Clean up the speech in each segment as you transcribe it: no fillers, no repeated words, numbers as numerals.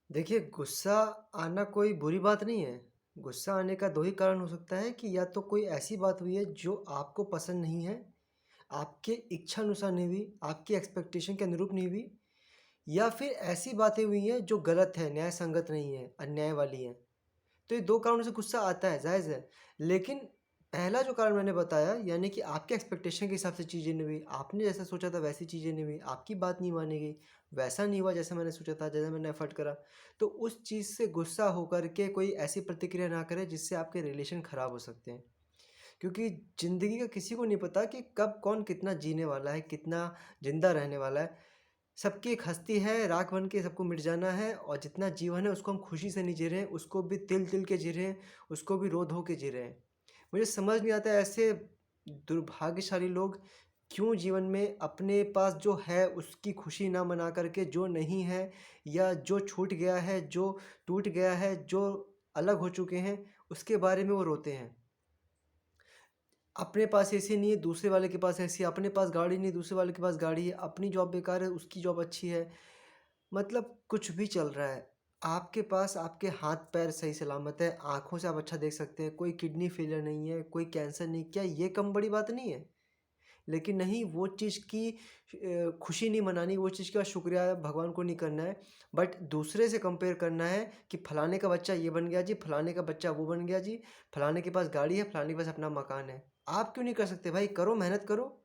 देखिए, गुस्सा आना कोई बुरी बात नहीं है। गुस्सा आने का 2 ही कारण हो सकता है कि या तो कोई ऐसी बात हुई है जो आपको पसंद नहीं है, आपके इच्छा अनुसार नहीं हुई, आपकी एक्सपेक्टेशन के अनुरूप नहीं हुई, या फिर ऐसी बातें हुई हैं जो गलत है, न्याय संगत नहीं है, अन्याय वाली हैं। तो ये 2 कारणों से गुस्सा आता है, जायज़ है। लेकिन पहला जो कारण मैंने बताया, यानी कि आपके एक्सपेक्टेशन के हिसाब से चीज़ें नहीं हुई, आपने जैसा सोचा था वैसी चीज़ें नहीं हुई, आपकी बात नहीं मानी गई, वैसा नहीं हुआ जैसा मैंने सोचा था, जैसा मैंने एफ़र्ट करा। तो उस चीज़ से गुस्सा होकर के कोई ऐसी प्रतिक्रिया ना करें जिससे आपके रिलेशन ख़राब हो सकते हैं। क्योंकि ज़िंदगी का किसी को नहीं पता कि कब कौन कितना जीने वाला है, कितना ज़िंदा रहने वाला है। सबकी एक हस्ती है, राख बन के सबको मिट जाना है, और जितना जीवन है उसको हम खुशी से नहीं जी रहे हैं, उसको भी तिल-तिल के जी रहे हैं, उसको भी रो-धो के जी रहे हैं। मुझे समझ नहीं आता है ऐसे दुर्भाग्यशाली लोग क्यों जीवन में अपने पास जो है उसकी खुशी ना मना कर के जो नहीं है या जो छूट गया है, जो टूट गया है, जो अलग हो चुके हैं, उसके बारे में वो रोते हैं। अपने पास एसी नहीं है, दूसरे वाले के पास एसी है, अपने पास गाड़ी नहीं, दूसरे वाले के पास गाड़ी है, अपनी जॉब बेकार है, उसकी जॉब अच्छी है। मतलब कुछ भी चल रहा है। आपके पास आपके हाथ-पैर सही सलामत है, आँखों से आप अच्छा देख सकते हैं, कोई किडनी फेलियर नहीं है, कोई कैंसर नहीं, क्या ये कम बड़ी बात नहीं है? लेकिन नहीं, वो चीज़ की खुशी नहीं मनानी, वो चीज़ का शुक्रिया भगवान को नहीं करना है, बट दूसरे से कंपेयर करना है कि फलाने का बच्चा ये बन गया जी, फलाने का बच्चा वो बन गया जी, फलाने के पास गाड़ी है, फलाने के पास अपना मकान है। आप क्यों नहीं कर सकते भाई? करो, मेहनत करो।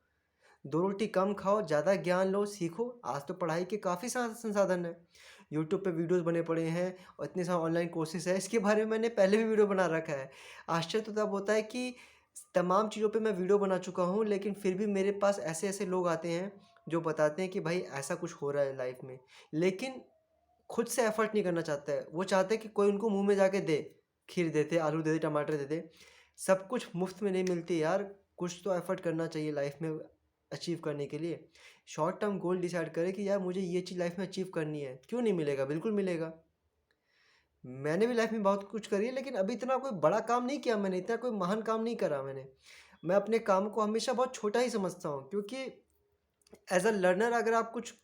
2 रोटी कम खाओ, ज़्यादा ज्ञान लो, सीखो। आज तो पढ़ाई के काफ़ी संसाधन हैं। यूट्यूब पे वीडियोज़ बने पड़े हैं और इतने सारे ऑनलाइन कोर्सेज़ हैं, इसके बारे में मैंने पहले भी वीडियो बना रखा है। आश्चर्य तो तब होता है कि तमाम चीज़ों पे मैं वीडियो बना चुका हूँ, लेकिन फिर भी मेरे पास ऐसे-ऐसे लोग आते हैं, जो बताते हैं कि भाई ऐसा कुछ हो रहा है लाइफ़ में। लेकिन खुद से एफ़र्ट नहीं करना चाहता है। वो चाहते हैं कि कोई उनको मुँह में जाके दे, खीर दे दे, आलू दे दे, टमाटर दे दे। सब कुछ मुफ़्त में नहीं मिलती यार, कुछ तो एफ़र्ट करना चाहिए लाइफ़ में अचीव करने के लिए। शॉर्ट टर्म गोल डिसाइड करें कि यार मुझे ये चीज़ लाइफ़ में अचीव करनी है। क्यों नहीं मिलेगा? बिल्कुल मिलेगा। मैंने भी लाइफ़ में बहुत कुछ करी है, लेकिन अभी इतना कोई बड़ा काम नहीं किया मैंने, इतना कोई महान काम नहीं करा मैंने। मैं अपने काम को हमेशा बहुत छोटा ही समझता हूँ, क्योंकि एज़ अ लर्नर अगर आप कुछ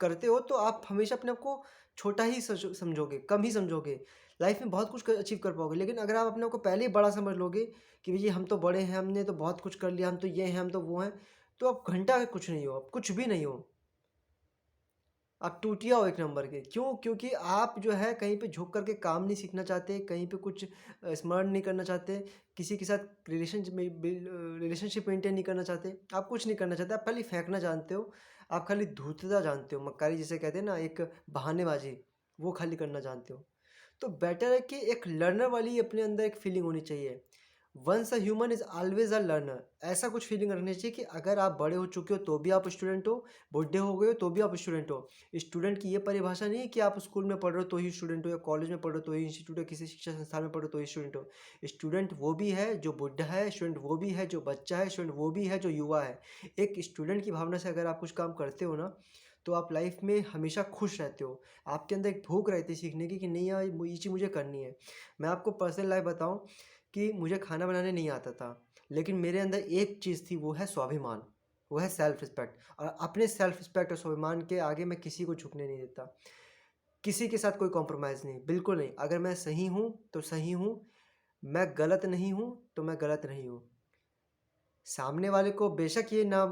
करते हो तो आप हमेशा अपने आप को छोटा ही समझोगे, कम ही समझोगे। लाइफ़ में बहुत कुछ अचीव कर पाओगे, लेकिन अगर आप अपने आप को पहले ही बड़ा समझ लोगे कि भई हम तो बड़े हैं, हमने तो बहुत कुछ कर लिया, हम तो ये हैं, हम तो वो हैं, तो आप घंटा के कुछ नहीं हो, आप कुछ भी नहीं हो। आप टूटिया हो एक नंबर के। क्यों? क्योंकि आप जो है कहीं पे झुक कर के काम नहीं सीखना चाहते, कहीं पे कुछ स्मरण नहीं करना चाहते, किसी के साथ रिलेशनशिप मेंटेन नहीं करना चाहते, आप कुछ नहीं करना चाहते, आप खाली फेंकना जानते हो, आप खाली धूर्तता जानते हो, मक्कारी जिसे कहते हैं ना, एक बहानेबाज़ी, वो खाली करना जानते हो। तो बेटर है कि एक लर्नर वाली अपने अंदर एक फीलिंग होनी चाहिए। Once a human is always a learner. ऐसा कुछ फीलिंग रखनी चाहिए कि अगर आप बड़े हो चुके हो तो भी आप स्टूडेंट हो, बूढ़े हो गए हो तो भी आप स्टूडेंट हो। स्टूडेंट की ये परिभाषा नहीं है कि आप स्कूल में पढ़ रहे हो तो ही स्टूडेंट हो, या कॉलेज में पढ़ रहे हो तो ही इंस्टीट्यूट या किसी शिक्षा संस्थान में पढ़ रहे हो तो ही स्टूडेंट हो। स्टूडेंट वो भी है जो बुड्ढा है, स्टूडेंट वो भी है जो बच्चा है, स्टूडेंट वो भी है जो युवा है। एक स्टूडेंट की भावना से अगर आप कुछ काम करते हो ना, तो आप लाइफ में हमेशा खुश रहते हो। आपके अंदर एक भूख रहती है सीखने की कि नहीं यार, ये चीज़ मुझे करनी है। मैं आपको पर्सनल लाइफ बताऊँ कि मुझे खाना बनाने नहीं आता था, लेकिन मेरे अंदर एक चीज़ थी, वो है स्वाभिमान, वो है सेल्फ रिस्पेक्ट, और अपने सेल्फ रिस्पेक्ट और स्वाभिमान के आगे मैं किसी को झुकने नहीं देता। किसी के साथ कोई कॉम्प्रोमाइज़ नहीं, बिल्कुल नहीं। अगर मैं सही हूँ, तो सही हूँ, मैं गलत नहीं हूँ, तो मैं गलत नहीं हूँ। सामने वाले को बेशक ये ना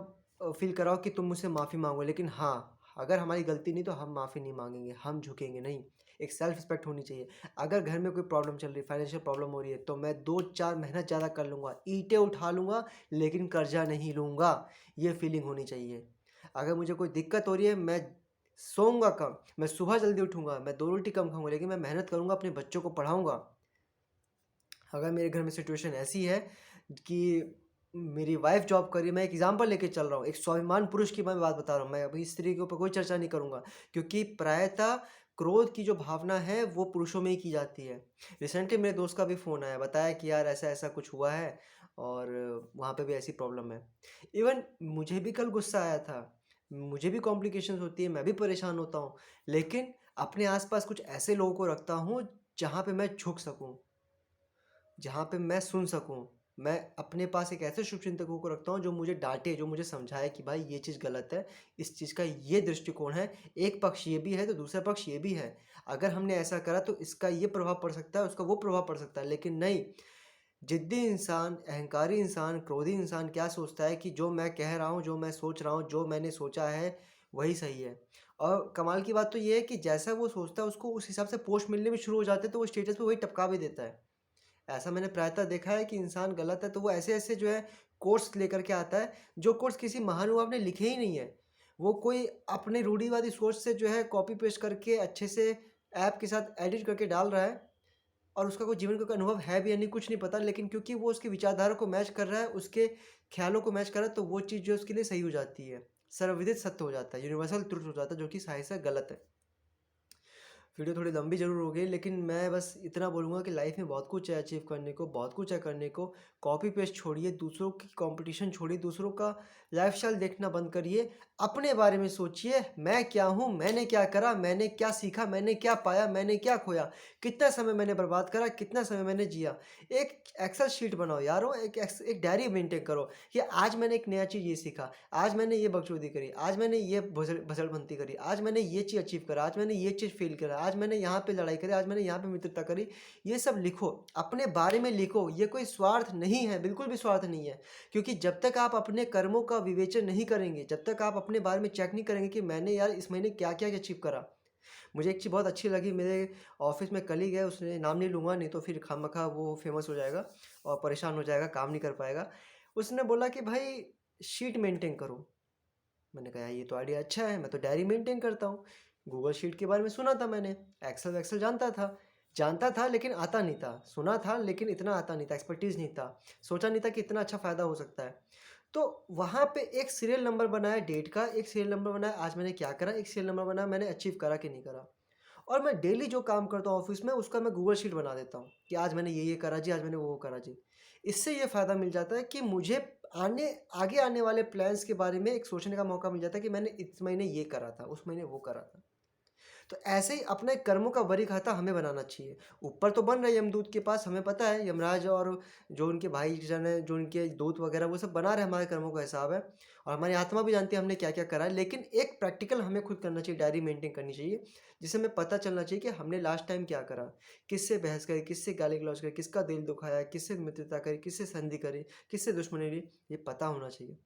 फ़ील कराओ कि तुम मुझसे माफ़ी माँगो, लेकिन हाँ, अगर हमारी गलती नहीं तो हम माफ़ी नहीं माँगेंगे, हम झुकेंगे नहीं। एक सेल्फ रिस्पेक्ट होनी चाहिए। अगर घर में कोई प्रॉब्लम चल रही है, फाइनेंशियल प्रॉब्लम हो रही है, तो मैं 2-4 मेहनत ज़्यादा कर लूँगा, ईंटें उठा लूँगा, लेकिन कर्ज़ा नहीं लूँगा, ये फीलिंग होनी चाहिए। अगर मुझे कोई दिक्कत हो रही है, मैं सोऊँगा कम, मैं सुबह जल्दी उठूँगा, मैं 2 रोटी कम खाऊँगा, लेकिन मैं मेहनत करूँगा, अपने बच्चों को पढ़ाऊँगा। अगर मेरे घर में सिचुएशन ऐसी है कि मेरी वाइफ़ जॉब कर रही है, मैं एक एग्ज़ाम्पल लेके चल रहा हूँ, एक स्वाभिमान पुरुष की मैं बात बता रहा हूँ, मैं अभी स्त्री के ऊपर कोई चर्चा नहीं करूँगा, क्योंकि प्रायतः क्रोध की जो भावना है वो पुरुषों में ही की जाती है। रिसेंटली मेरे दोस्त का भी फ़ोन आया, बताया कि यार ऐसा-ऐसा कुछ हुआ है और वहाँ पे भी ऐसी प्रॉब्लम है। इवन मुझे भी कल गुस्सा आया था, मुझे भी कॉम्प्लिकेशंस होती है, मैं भी परेशान होता हूँ, लेकिन अपने आस-पास कुछ ऐसे लोगों को रखता हूँ, जहाँ पे मैं झुक सकूँ। जहाँ पे मैं सुन सकूँ। मैं अपने पास एक ऐसे शुभचिंतकों को रखता हूँ जो मुझे डाँटे, जो मुझे समझाए कि भाई ये चीज़ गलत है, इस चीज़ का ये दृष्टिकोण है, एक पक्ष ये भी है तो दूसरा पक्ष ये भी है। अगर हमने ऐसा करा तो इसका ये प्रभाव पड़ सकता है, उसका वो प्रभाव पड़ सकता है। लेकिन नहीं, जिद्दी इंसान, अहंकारी इंसान, क्रोधी इंसान क्या सोचता है कि जो मैं कह रहा हूँ, जो मैं सोच रहा हूँ, जो मैंने सोचा है, वही सही है। और कमाल की बात तो ये है कि जैसा वो सोचता है उसको उस हिसाब से पोस्ट मिलने भी शुरू हो जाते हैं, तो वो स्टेटस पे वही टपका भी देता है। ऐसा मैंने प्रायतः देखा है कि इंसान गलत है तो वो ऐसे-ऐसे जो है कोट्स लेकर के आता है, जो कोट्स किसी महानुभाव ने लिखे ही नहीं है। वो कोई अपने रूढ़िवादी सोच से जो है कॉपी पेस्ट करके अच्छे से ऐप के साथ एडिट करके डाल रहा है और उसका कोई जीवन का कोई अनुभव है भी या नहीं कुछ नहीं पता, लेकिन क्योंकि वो उसकी विचारधारा को मैच कर रहा है, उसके ख़्यालों को मैच कर रहा है, तो वो चीज़ जो है उसके लिए सही हो जाती है। सर्वविदित सत्य हो जाता है, यूनिवर्सल ट्रुथ हो जाता है, जो कि साइंस से गलत है। वीडियो थोड़ी लंबी ज़रूर हो गई, लेकिन मैं बस इतना बोलूँगा कि लाइफ में बहुत कुछ है अचीव करने को, बहुत कुछ है करने को। कॉपी पेस्ट छोड़िए, दूसरों की कॉम्पिटिशन छोड़िए, दूसरों का लाइफ़स्टाइल देखना बंद करिए। अपने बारे में सोचिए, मैं क्या हूँ, मैंने क्या करा, मैंने क्या सीखा, मैंने क्या पाया, मैंने क्या खोया, कितना समय मैंने बर्बाद करा, कितना समय मैंने जिया। एक एक्सेल शीट बनाओ यारो, एक डायरी मेंटेन करो कि आज मैंने एक नया चीज़ ये सीखा, आज मैंने ये बकचोदी करी, आज मैंने ये भसड़बंती करी, आज मैंने ये चीज़ अचीव करा, आज मैंने ये चीज़ फ़ील करा, आज मैंने यहाँ पे लड़ाई करी, आज मैंने यहाँ पे मित्रता करी। ये सब लिखो, अपने बारे में लिखो। ये कोई स्वार्थ नहीं है, बिल्कुल भी स्वार्थ नहीं है। क्योंकि जब तक आप अपने कर्मों का विवेचन नहीं करेंगे, जब तक आप अपने बारे में चेक नहीं करेंगे कि मैंने यार इस महीने क्या-क्या अचीव करा। मुझे एक चीज़ बहुत अच्छी लगी, मेरे ऑफ़िस में कलीग है, उसने नाम नहीं लूँगा नहीं तो फिर खामख़ा वो फ़ेमस हो जाएगा और परेशान हो जाएगा, काम नहीं कर पाएगा। उसने बोला कि भाई शीट मेंटेन करो। मैंने कहा ये तो आइडिया अच्छा है, मैं तो डायरी मेंटेन करता हूँ। गूगल शीट के बारे में सुना था मैंने, एक्सेल वैक्सेल जानता था लेकिन आता नहीं था। सुना था लेकिन इतना आता नहीं था, एक्सपर्टीज़ नहीं था। सोचा नहीं था कि इतना अच्छा फ़ायदा हो सकता है। तो वहाँ पे एक सीरियल नंबर बनाया डेट का, एक सीरियल नंबर बनाया आज मैंने क्या करा, एक सीरियल नंबर बनाया मैंने अचीव करा कि नहीं करा। और मैं डेली जो काम करता हूँ ऑफ़िस में उसका मैं गूगल शीट बना देता हूँ कि आज मैंने ये करा जी, आज मैंने वो करा जी। इससे ये फ़ायदा मिल जाता है कि मुझे आने आगे आने वाले प्लान्स के बारे में एक सोचने का मौका मिल जाता है कि मैंने इस महीने ये करा था, उस महीने वो करा था। तो ऐसे ही अपने कर्मों का बरी खाता हमें बनाना चाहिए। ऊपर तो बन रहे हैं यमदूत के पास, हमें पता है यमराज और जो उनके भाईजन हैं, जो उनके दूत वगैरह वो सब बना रहे हैं हमारे कर्मों का हिसाब है और हमारी आत्मा भी जानती है हमने क्या-क्या करा है। लेकिन एक प्रैक्टिकल हमें खुद करना चाहिए, डायरी मेंटेन करनी चाहिए, जिससे हमें पता चलना चाहिए कि हमने लास्ट टाइम क्या करा, किससे बहस करी, किससे गाली-गलौज करी, किसका दिल दुखाया, किससे मित्रता करी, किससे संधि करी, किससे दुश्मनी ली, ये पता होना चाहिए।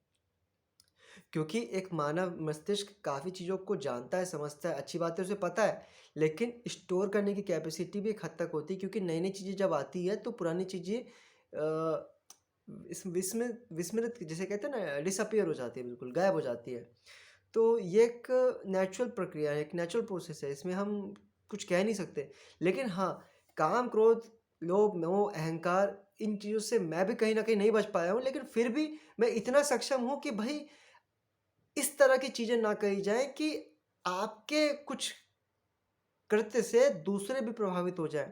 क्योंकि एक मानव मस्तिष्क काफ़ी चीज़ों को जानता है, समझता है, अच्छी बात है उसे पता है, लेकिन स्टोर करने की कैपेसिटी भी एक हद तक होती है क्योंकि नई-नई चीज़ें जब आती है तो पुरानी चीज़ें इस विस्मृत जिसे कहते हैं ना डिसअपीयर हो जाती है बिल्कुल, गायब हो जाती है। तो ये एक नेचुरल प्रक्रिया है, एक नेचुरल प्रोसेस है, इसमें हम कुछ कह नहीं सकते। लेकिन हाँ, काम, क्रोध, लोभ, मोह, अहंकार इन चीज़ों से मैं भी कहीं न कहीं नहीं बच पाया हूँ, लेकिन फिर भी मैं इतना सक्षम हूँ कि भई इस तरह की चीज़ें ना कही जाएँ कि आपके कुछ कृत्य से दूसरे भी प्रभावित हो जाएँ।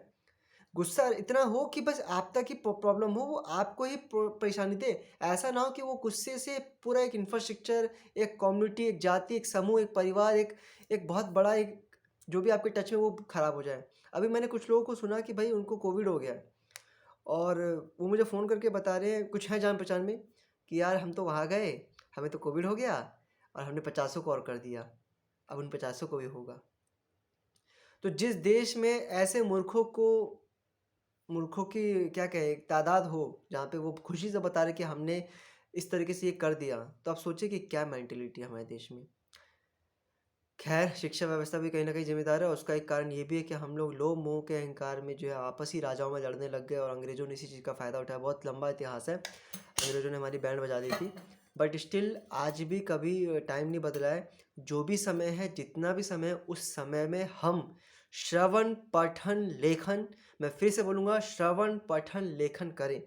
गुस्सा इतना हो कि बस आप तक ही प्रॉब्लम हो, वो आपको ही परेशानी दे। ऐसा ना हो कि वो गुस्से से पूरा एक इंफ्रास्ट्रक्चर, एक कम्युनिटी, एक जाति, एक समूह, एक परिवार, एक एक बहुत बड़ा एक जो भी आपके टच में वो खराब हो जाए। अभी मैंने कुछ लोगों को सुना कि भाई उनको कोविड हो गया है और वो मुझे फ़ोन करके बता रहे हैं, कुछ हैं जान-पहचान में, कि यार हम तो वहाँ गए, हमें तो कोविड हो गया और हमने 50 को और कर दिया। अब उन 50 को भी होगा। तो जिस देश में ऐसे मूर्खों की क्या कहें एक तादाद हो, जहाँ पे वो खुशी से बता रहे कि हमने इस तरीके से ये कर दिया, तो आप सोचिए कि क्या मेंटालिटी है हमारे देश में। खैर शिक्षा व्यवस्था भी कहीं न कहीं ज़िम्मेदार है और उसका एक कारण ये भी है कि हम लोग लोभ मोह के अहंकार में जो है आपसी राजाओं में लड़ने लग गए और अंग्रेज़ों ने इसी चीज़ का फ़ायदा उठाया। बहुत लंबा इतिहास है, अंग्रेज़ों ने हमारी बैंड बजा दी थी। बट स्टिल आज भी कभी टाइम नहीं बदला है। जो भी समय है, जितना भी समय है, उस समय में हम श्रवण, पठन, लेखन मैं फिर से बोलूँगा श्रवण, पठन, लेखन करें।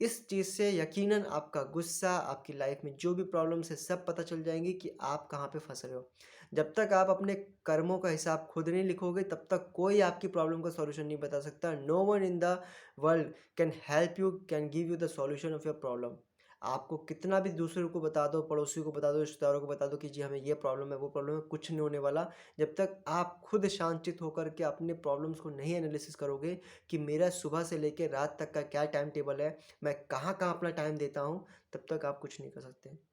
इस चीज़ से यकीनन आपका गुस्सा, आपकी लाइफ में जो भी प्रॉब्लम्स है सब पता चल जाएँगी कि आप कहाँ पे फँस रहे हो। जब तक आप अपने कर्मों का हिसाब खुद नहीं लिखोगे तब तक कोई आपकी प्रॉब्लम का सॉल्यूशन नहीं बता सकता। No one in the world can help you, can give you the solution of your problem. आपको कितना भी दूसरों को बता दो, पड़ोसियों को बता दो, रिश्तेदारों को बता दो कि जी हमें ये प्रॉब्लम है, वो प्रॉब्लम है, कुछ नहीं होने वाला। जब तक आप खुद शांतित होकर के अपने प्रॉब्लम्स को नहीं एनालिसिस करोगे कि मेरा सुबह से लेके रात तक का क्या टाइम टेबल है, मैं कहाँ-कहाँ अपना टाइम देता हूँ, तब तक आप कुछ नहीं कर सकते।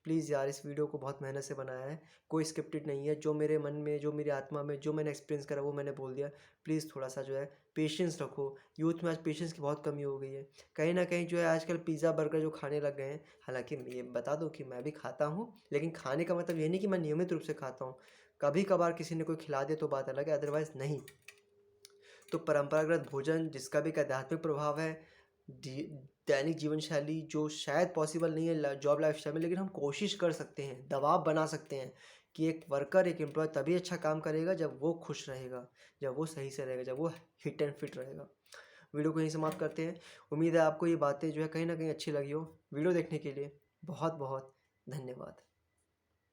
प्लीज़ यार, इस वीडियो को बहुत मेहनत से बनाया है, कोई स्क्रिप्टेड नहीं है। जो मेरे मन में, जो मेरी आत्मा में, जो मैंने एक्सपीरियंस करा वो मैंने बोल दिया। प्लीज़ थोड़ा-सा जो है पेशेंस रखो। यूथ में आज पेशेंस की बहुत कमी हो गई है। कहीं न कहीं जो है आजकल पिज़्ज़ा, बर्गर जो खाने लग गए हैं, हालाँकि ये बता दूँ कि मैं भी खाता हूँ, लेकिन खाने का मतलब ये नहीं कि मैं नियमित रूप से खाता हूँ। कभी-कभार किसी ने कोई खिला दे तो बात अलग है, अदरवाइज़ नहीं। तो परंपरागत भोजन जिसका भी एक आध्यात्मिक प्रभाव है, दी दैनिक जीवन शैली जो शायद पॉसिबल नहीं है जॉब लाइफस्टाइल में, लेकिन हम कोशिश कर सकते हैं, दबाव बना सकते हैं कि एक वर्कर, एक एम्प्लॉय तभी अच्छा काम करेगा जब वो खुश रहेगा, जब वो सही से रहेगा, जब वो हिट एंड फिट रहेगा। वीडियो को यहीं समाप्त करते हैं। उम्मीद है आपको ये बातें जो है कहीं ना कहीं अच्छी लगी हो। वीडियो देखने के लिए बहुत बहुत धन्यवाद।